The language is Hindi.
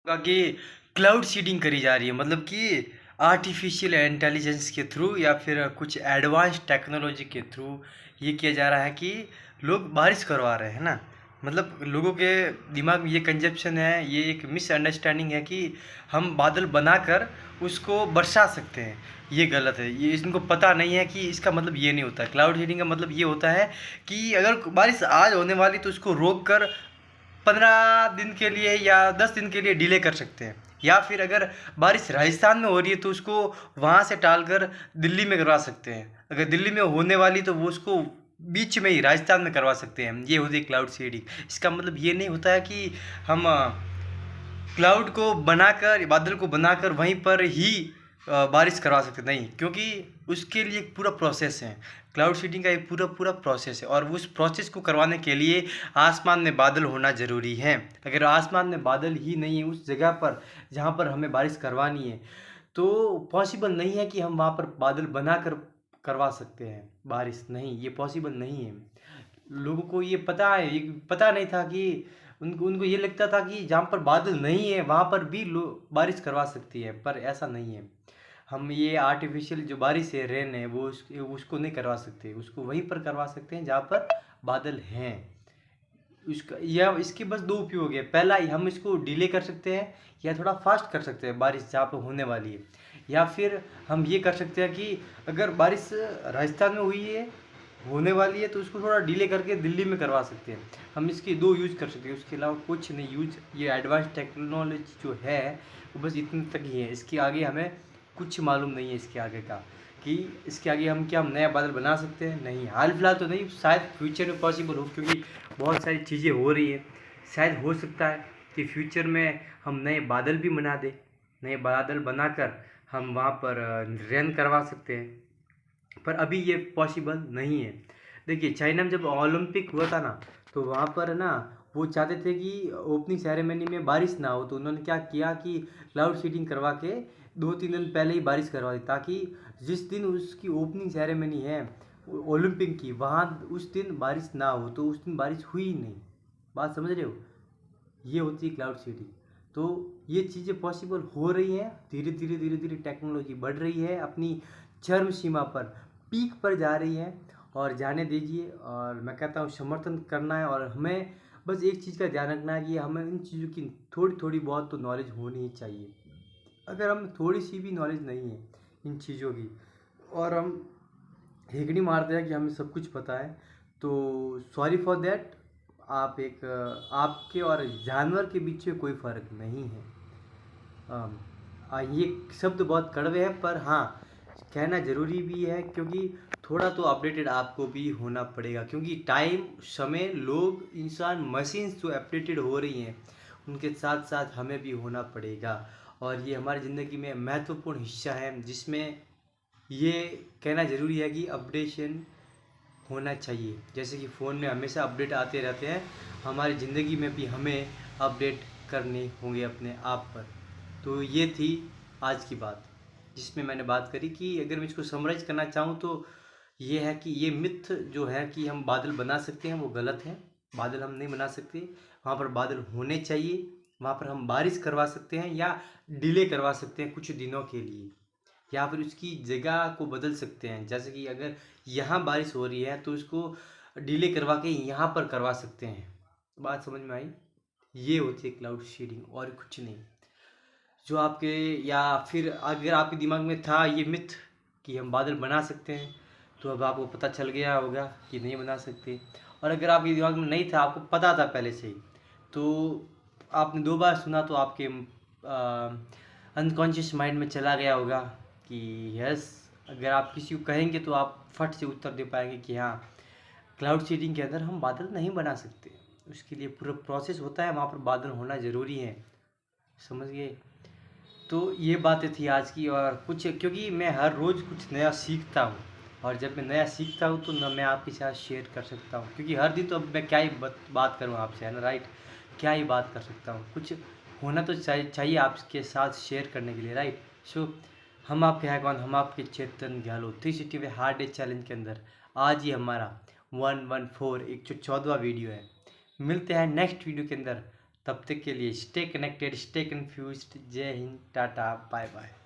होगा कि क्लाउड सीडिंग करी जा रही है, मतलब कि आर्टिफिशियल इंटेलिजेंस के थ्रू या फिर कुछ एडवांस टेक्नोलॉजी के थ्रू ये किया जा रहा है कि लोग बारिश करवा रहे हैं ना। मतलब लोगों के दिमाग में ये कंजेप्शन है, ये एक मिसअंडरस्टैंडिंग है कि हम बादल बनाकर उसको बरसा सकते हैं। ये गलत है, ये इनको पता नहीं है कि इसका मतलब ये नहीं होता। क्लाउड सीडिंग का मतलब ये होता है कि अगर बारिश आज होने वाली तो उसको रोक कर 15 दिन के लिए या 10 दिन के लिए डिले कर सकते हैं। या फिर अगर बारिश राजस्थान में हो रही है तो उसको वहाँ से टालकर दिल्ली में करवा सकते हैं। अगर दिल्ली में होने वाली तो वो उसको बीच में ही राजस्थान में करवा सकते हैं। ये होती है क्लाउड सीडिंग। इसका मतलब ये नहीं होता है कि हम क्लाउड को बनाकर, बादल को बनाकर वहीं पर ही बारिश करवा सकते नहीं, क्योंकि उसके लिए एक पूरा प्रोसेस है। क्लाउड सीडिंग का एक पूरा पूरा प्रोसेस है और उस प्रोसेस को करवाने के लिए आसमान में बादल होना ज़रूरी है। अगर आसमान में बादल ही नहीं है उस जगह पर जहाँ पर हमें बारिश करवानी है, तो पॉसिबल नहीं है कि हम वहाँ पर बादल बनाकर करवा सकते हैं बारिश। नहीं, ये पॉसिबल नहीं है। लोगों को ये पता है, ये पता नहीं था कि उनको उनको ये लगता था कि जहाँ पर बादल नहीं है वहाँ पर भी बारिश करवा सकती है, पर ऐसा नहीं है। हम ये आर्टिफिशियल जो बारिश है, रेन है, वो उसको नहीं करवा सकते। उसको वहीं पर करवा सकते हैं जहाँ पर बादल हैं। उसका या इसके बस दो उपयोग है। पहला, हम इसको डिले कर सकते हैं या थोड़ा फास्ट कर सकते हैं बारिश जहाँ पर होने वाली है। या फिर हम ये कर सकते हैं कि अगर बारिश राजस्थान में हुई है, होने वाली है, तो उसको थोड़ा डिले करके दिल्ली में करवा सकते हैं। हम इसकी दो यूज कर सकते हैं, उसके अलावा कुछ नहीं यूज। ये एडवांस टेक्नोलॉजी जो है वो बस इतने तक ही है। इसके आगे हमें कुछ मालूम नहीं है, इसके आगे का कि इसके आगे हम नया बादल बना सकते हैं। नहीं, हाल फिलहाल तो नहीं, शायद फ्यूचर में पॉसिबल हो, क्योंकि बहुत सारी चीज़ें हो रही है। शायद हो सकता है कि फ्यूचर में हम नए बादल भी बना दें। नए बादल बनाकर हम वहाँ पर रेन करवा सकते हैं, पर अभी ये पॉसिबल नहीं है। देखिए, चाइना में जब ओलंपिक हुआ था ना, तो वहाँ पर ना वो चाहते थे कि ओपनिंग सेरेमनी में बारिश ना हो, तो उन्होंने क्या किया कि क्लाउड सीडिंग करवा के 2-3 दिन पहले ही बारिश करवा दी, ताकि जिस दिन उसकी ओपनिंग सेरेमनी है ओलंपिक की, वहाँ उस दिन बारिश ना हो। तो उस दिन बारिश हुई ही नहीं। बात समझ रहे हो? ये होती है क्लाउड सीडिंग। तो ये चीज़ें पॉसिबल हो रही हैं। धीरे धीरे धीरे धीरे टेक्नोलॉजी बढ़ रही है, अपनी चरम सीमा पर, पीक पर जा रही है, और जाने दीजिए। और मैं कहता हूँ समर्थन करना है, और हमें बस एक चीज़ का ध्यान रखना है कि हमें इन चीज़ों की थोड़ी थोड़ी बहुत तो नॉलेज होनी ही चाहिए। अगर हम थोड़ी सी भी नॉलेज नहीं है इन चीज़ों की, और हम हेकड़ी मारते हैं कि हमें सब कुछ पता है, तो सॉरी फॉर दैट। आपके और जानवर के बीच में कोई फ़र्क नहीं है। ये शब्द बहुत कड़वे हैं, पर हाँ, कहना ज़रूरी भी है, क्योंकि थोड़ा तो अपडेटेड आपको भी होना पड़ेगा। क्योंकि टाइम, समय, लोग, इंसान, मशीन्स जो अपडेटेड हो रही हैं, उनके साथ साथ हमें भी होना पड़ेगा। और ये हमारी ज़िंदगी में महत्वपूर्ण हिस्सा है, जिसमें ये कहना ज़रूरी है कि अपडेशन होना चाहिए। जैसे कि फ़ोन में हमेशा अपडेट आते रहते हैं, हमारी ज़िंदगी में भी हमें अपडेट करने होंगे अपने आप पर। तो ये थी आज की बात, जिसमें मैंने बात करी कि अगर मैं इसको समराइज़ करना चाहूँ तो ये है कि ये मिथ जो है कि हम बादल बना सकते हैं, वो गलत है। बादल हम नहीं बना सकते। वहाँ पर बादल होने चाहिए, वहाँ पर हम बारिश करवा सकते हैं या डिले करवा सकते हैं कुछ दिनों के लिए, या फिर उसकी जगह को बदल सकते हैं। जैसे कि अगर यहाँ बारिश हो रही है तो उसको डिले करवा के यहाँ पर करवा सकते हैं। बात समझ में आई? ये होती है क्लाउड सीडिंग, और कुछ नहीं। जो आपके, या फिर अगर आपके दिमाग में था ये मिथ कि हम बादल बना सकते हैं, तो अब आपको पता चल गया होगा कि नहीं बना सकते। और अगर आपके दिमाग में नहीं था, आपको पता था पहले से ही, तो आपने 2 बार सुना तो आपके अनकॉन्शियस माइंड में चला गया होगा कि यस, अगर आप किसी को कहेंगे तो आप फट से उत्तर दे पाएंगे कि हाँ, क्लाउड सीडिंग के अंदर हम बादल नहीं बना सकते। उसके लिए पूरा प्रोसेस होता है, वहाँ पर बादल होना ज़रूरी है। समझ गए? तो ये बातें थी आज की। और कुछ, क्योंकि मैं हर रोज़ कुछ नया सीखता हूँ, और जब मैं नया सीखता हूँ तो न मैं आपके साथ शेयर कर सकता हूँ, क्योंकि हर दिन तो अब मैं क्या ही बात करूँ आपसे, है ना, राइट? क्या ही बात कर सकता हूँ, कुछ होना तो चाहिए आपके साथ शेयर करने के लिए, राइट? सो हम आपके हैं कौन, हम आपके चेतन गहलोत 365 हार्ड डे चैलेंज के अंदर आज ही हमारा 114 114वां वीडियो है। मिलते हैं नेक्स्ट वीडियो के अंदर। तब तक के लिए स्टे कनेक्टेड, स्टे कन्फ्यूज्ड। जय हिंद, टाटा, बाय बाय।